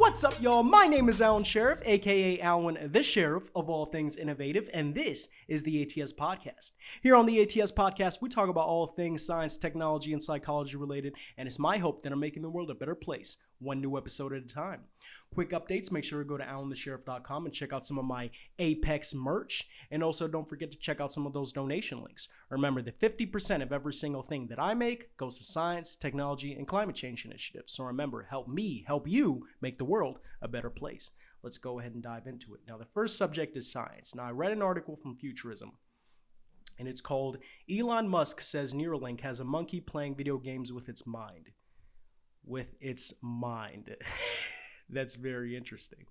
What's up, y'all? My name is Alan Sheriff, aka Alan the Sheriff of all things innovative, and this is the ATS Podcast. Here on the ATS Podcast, we talk about all things science, technology, and psychology related, and it's my hope that I'm making the world a better place, one new episode at a time. Quick updates, make sure to go to alanthesheriff.com and check out some of my Apex merch, and also don't forget to check out some of those donation links. Remember that 50% of every single thing that I make goes to science, technology, and climate change initiatives. So remember, help me help you make the world a better place. Let's go ahead and dive into it. Now, the first subject is science. Now, I read an article from Futurism, and it's called Elon Musk Says Neuralink Has a Monkey Playing Video Games with Its Mind. With its mind. That's very interesting.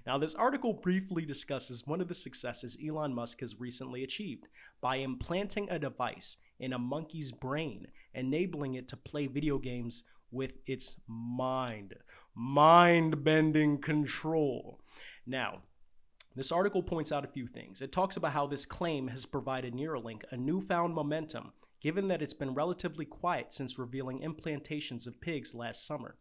Now, this article briefly discusses one of the successes Elon Musk has recently achieved by implanting a device in a monkey's brain, enabling it to play video games with its mind. Mind-bending control. Now, this article points out a few things. It talks about how this claim has provided Neuralink a newfound momentum, given that it's been relatively quiet since revealing implantations of pigs last summer.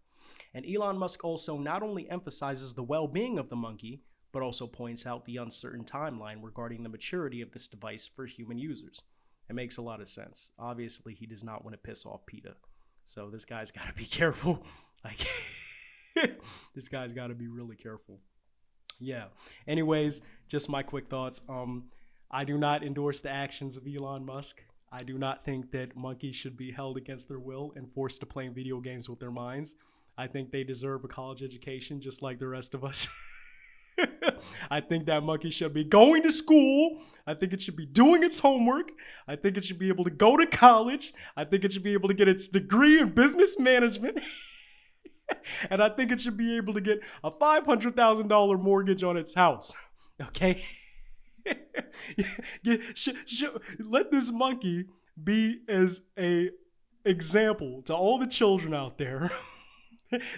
And Elon Musk also not only emphasizes the well-being of the monkey, but also points out the uncertain timeline regarding the maturity of this device for human users. It makes a lot of sense. Obviously, he does not want to piss off PETA. So this guy's got to be careful. Like, this guy's got to be really careful. Yeah. Anyways, just my quick thoughts. I do not endorse the actions of Elon Musk. I do not think that monkeys should be held against their will and forced to play video games with their minds. I think they deserve a college education just like the rest of us. I think that monkey should be going to school. I think it should be doing its homework. I think it should be able to go to college. I think it should be able to get its degree in business management. And I think it should be able to get a $500,000 mortgage on its house. Okay? Let this monkey be as a example to all the children out there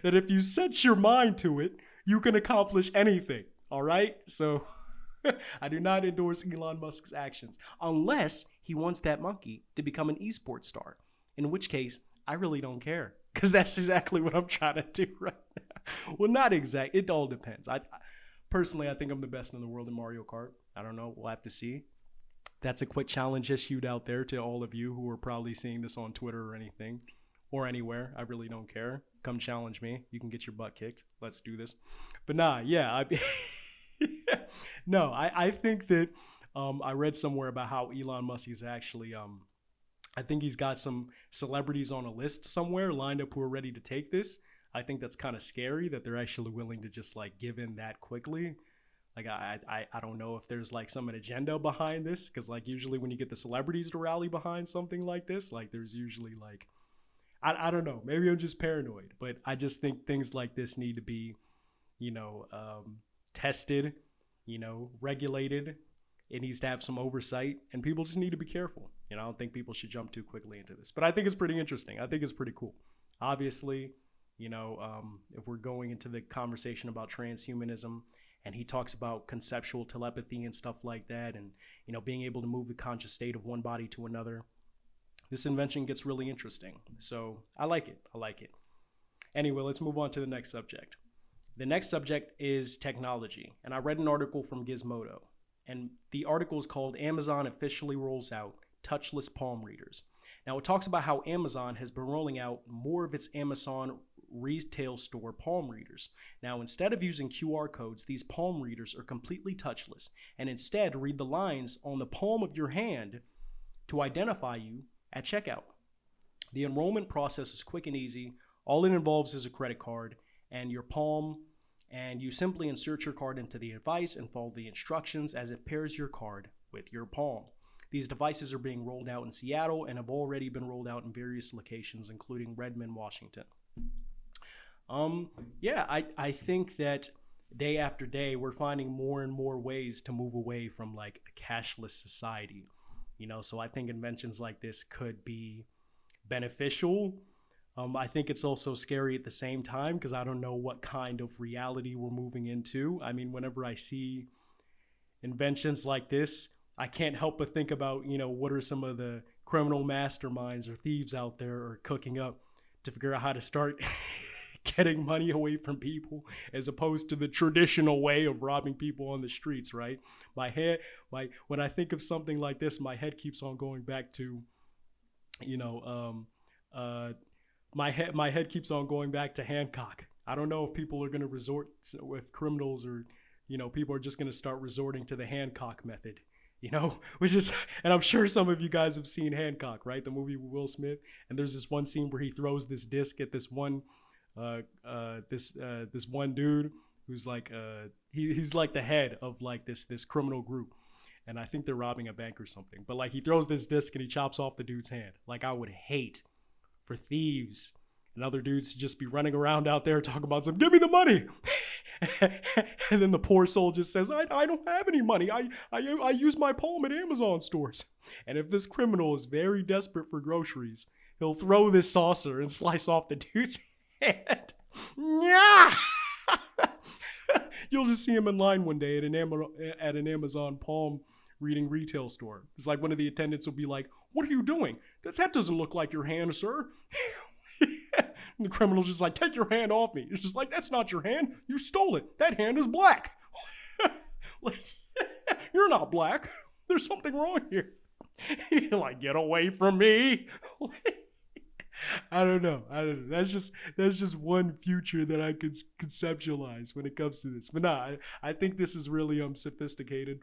that if you set your mind to it, you can accomplish anything. All right? So I do not endorse Elon Musk's actions unless he wants that monkey to become an esports star, in which case I really don't care, because that's exactly what I'm trying to do right now. Well, not exact. It all depends. Personally, I think I'm the best in the world in Mario Kart. I don't know. We'll have to see. That's a quick challenge issued out there to all of you who are probably seeing this on Twitter or anything or anywhere. I really don't care. Come challenge me. You can get your butt kicked. Let's do this. But nah, yeah. I think that I read somewhere about how Elon Musk is actually, I think he's got some celebrities on a list somewhere lined up who are ready to take this. I think that's kind of scary that they're actually willing to just like give in that quickly. Like, I don't know if there's like some agenda behind this, because like usually when you get the celebrities to rally behind something like this, like there's usually like, I don't know, maybe I'm just paranoid, but I just think things like this need to be, tested, regulated. It needs to have some oversight, and people just need to be careful. I don't think people should jump too quickly into this, but I think it's pretty interesting. I think it's pretty cool. Obviously, if we're going into the conversation about transhumanism, and he talks about conceptual telepathy and stuff like that, and, being able to move the conscious state of one body to another, this invention gets really interesting. So I like it. Anyway, let's move on to the next subject. The next subject is technology, and I read an article from Gizmodo, and the article is called Amazon Officially Rolls Out Touchless Palm Readers. Now, it talks about how Amazon has been rolling out more of its Amazon retail store palm readers. Now, instead of using QR codes, these palm readers are completely touchless, and instead read the lines on the palm of your hand to identify you at checkout. The enrollment process is quick and easy. All it involves is a credit card and your palm, and you simply insert your card into the device and follow the instructions as it pairs your card with your palm. These devices are being rolled out in Seattle and have already been rolled out in various locations, including Redmond, Washington. I think that day after day, we're finding more and more ways to move away from like a cashless society. So I think inventions like this could be beneficial. I think it's also scary at the same time, because I don't know what kind of reality we're moving into. I mean, whenever I see inventions like this, I can't help but think about, what are some of the criminal masterminds or thieves out there are cooking up to figure out how to start getting money away from people as opposed to the traditional way of robbing people on the streets, right? When I think of something like this, my head keeps on going back to, my head keeps on going back to Hancock. I don't know if people are going to resort with criminals or, people are just going to start resorting to the Hancock method, which is, and I'm sure some of you guys have seen Hancock, right? The movie with Will Smith. And there's this one scene where he throws this disc at this one, this one dude who's like, he's like the head of like this criminal group. And I think they're robbing a bank or something. But like he throws this disc and he chops off the dude's hand. Like I would hate for thieves and other dudes to just be running around out there talking about some, give me the money. And then the poor soul just says, I don't have any money. I use my palm at Amazon stores. And if this criminal is very desperate for groceries, he'll throw this saucer and slice off the dude's hand. Yeah. You'll just see him in line one day at an Amazon palm reading retail store. It's like one of the attendants will be like, what are you doing? That doesn't look like your hand, sir. And the criminal's just like, take your hand off me. It's just like, that's not your hand. You stole it. That hand is black. Like, you're not black. There's something wrong here. You're like, get away from me. I don't know. That's just one future that I could conceptualize when it comes to this. But nah, I think this is really sophisticated.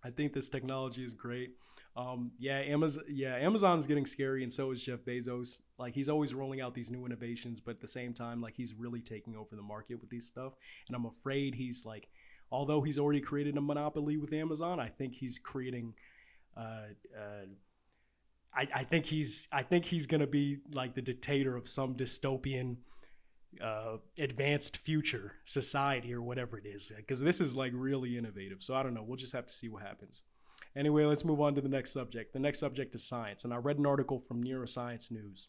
I think this technology is great. Amazon's getting scary, and so is Jeff Bezos. Like he's always rolling out these new innovations, but at the same time, like he's really taking over the market with these stuff. And I'm afraid he's like, although he's already created a monopoly with Amazon, I think he's creating. I think he's gonna be like the dictator of some dystopian advanced future society or whatever it is, because this is like really innovative. So I don't know. We'll just have to see what happens. Anyway, let's move on to the next subject. The next subject is science, and I read an article from Neuroscience News.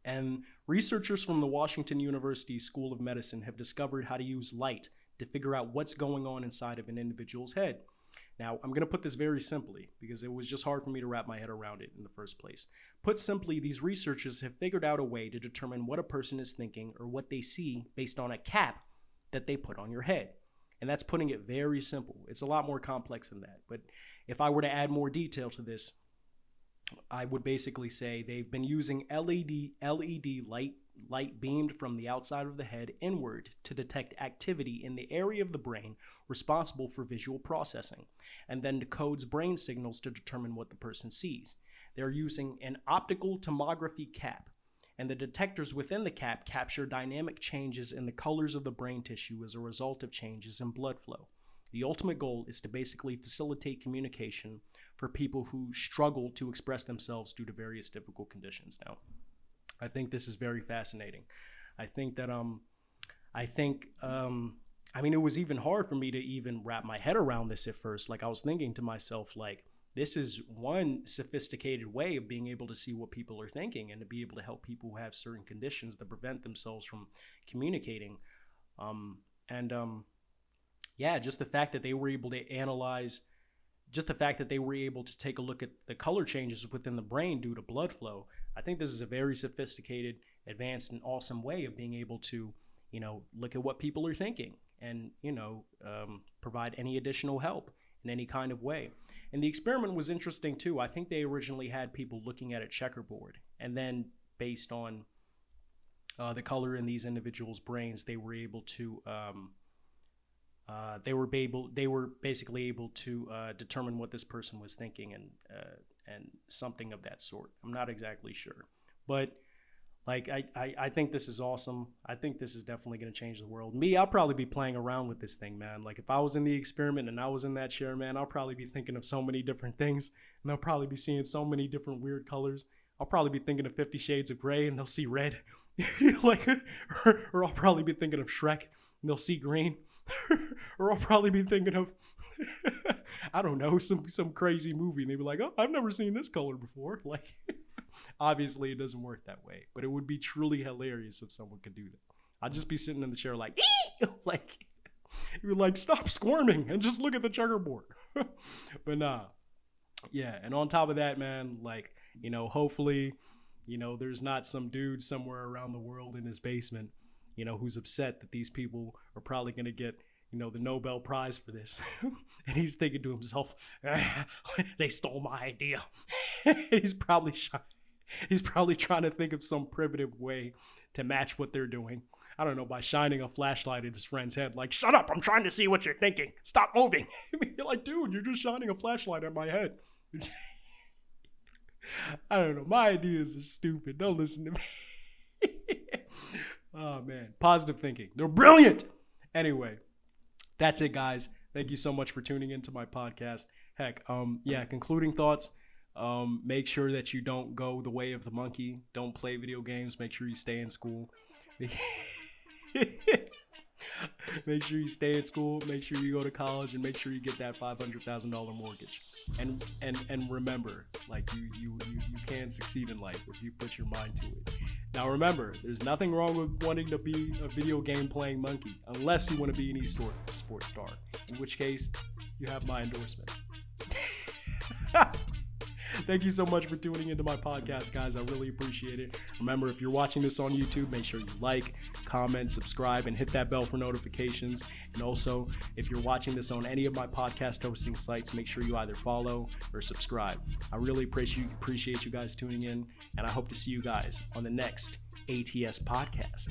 And researchers from the Washington University School of Medicine have discovered how to use light to figure out what's going on inside of an individual's head. Now, I'm going to put this very simply because it was just hard for me to wrap my head around it in the first place. Put simply, these researchers have figured out a way to determine what a person is thinking or what they see based on a cap that they put on your head. And that's putting it very simple. It's a lot more complex than that. But if I were to add more detail to this, I would basically say they've been using LED light beamed from the outside of the head inward to detect activity in the area of the brain responsible for visual processing, and then decodes brain signals to determine what the person sees. They're using an optical tomography cap, and the detectors within the cap capture dynamic changes in the colors of the brain tissue as a result of changes in blood flow. The ultimate goal is to basically facilitate communication for people who struggle to express themselves due to various difficult conditions. Now, I think this is very fascinating. I think that it was even hard for me to even wrap my head around this at first. Like I was thinking to myself, like, this is one sophisticated way of being able to see what people are thinking and to be able to help people who have certain conditions that prevent themselves from communicating. Just the fact that they were able to analyze, just the fact that they were able to take a look at the color changes within the brain due to blood flow. I think this is a very sophisticated, advanced, and awesome way of being able to, look at what people are thinking and, provide any additional help in any kind of way. And the experiment was interesting too. I think they originally had people looking at a checkerboard, and then based on the color in these individuals' brains, they were able to basically able to determine what this person was thinking and something of that sort. I'm not exactly sure, but like I think this is awesome. I think this is definitely going to change the world. I'll probably be playing around with this thing, man. Like if I was in the experiment and I was in that chair, man, I'll probably be thinking of so many different things, and I'll probably be seeing so many different weird colors. I'll probably be thinking of 50 Shades of Grey and they'll see red, or I'll probably be thinking of Shrek and they'll see green. Or I'll probably be thinking of, I don't know, some crazy movie, and they'd be like, oh, I've never seen this color before. Like, obviously it doesn't work that way, but it would be truly hilarious if someone could do that. I'd just be sitting in the chair like, like, you're like, stop squirming and just look at the checkerboard. But nah, yeah. And on top of that, man, like, hopefully, there's not some dude somewhere around the world in his basement, who's upset that these people are probably going to get, the Nobel Prize for this. And he's thinking to himself, they stole my idea. He's probably trying to think of some primitive way to match what they're doing. I don't know, by shining a flashlight at his friend's head, like, shut up, I'm trying to see what you're thinking. Stop moving. You're like, dude, you're just shining a flashlight at my head. I don't know. My ideas are stupid. Don't listen to me. Oh, man. Positive thinking. They're brilliant. Anyway, that's it, guys. Thank you so much for tuning into my podcast. Heck, concluding thoughts. Make sure that you don't go the way of the monkey. Don't play video games. Make sure you stay in school. Make sure you stay in school. Make sure you go to college, and make sure you get that $500,000 mortgage. And remember, like, you can succeed in life if you put your mind to it. Now remember, there's nothing wrong with wanting to be a video game playing monkey, unless you want to be an sports star, in which case you have my endorsement. Thank you so much for tuning into my podcast, guys. I really appreciate it. Remember, if you're watching this on YouTube, make sure you like, comment, subscribe, and hit that bell for notifications. And also, if you're watching this on any of my podcast hosting sites, make sure you either follow or subscribe. I really appreciate you guys tuning in, and I hope to see you guys on the next ATS podcast.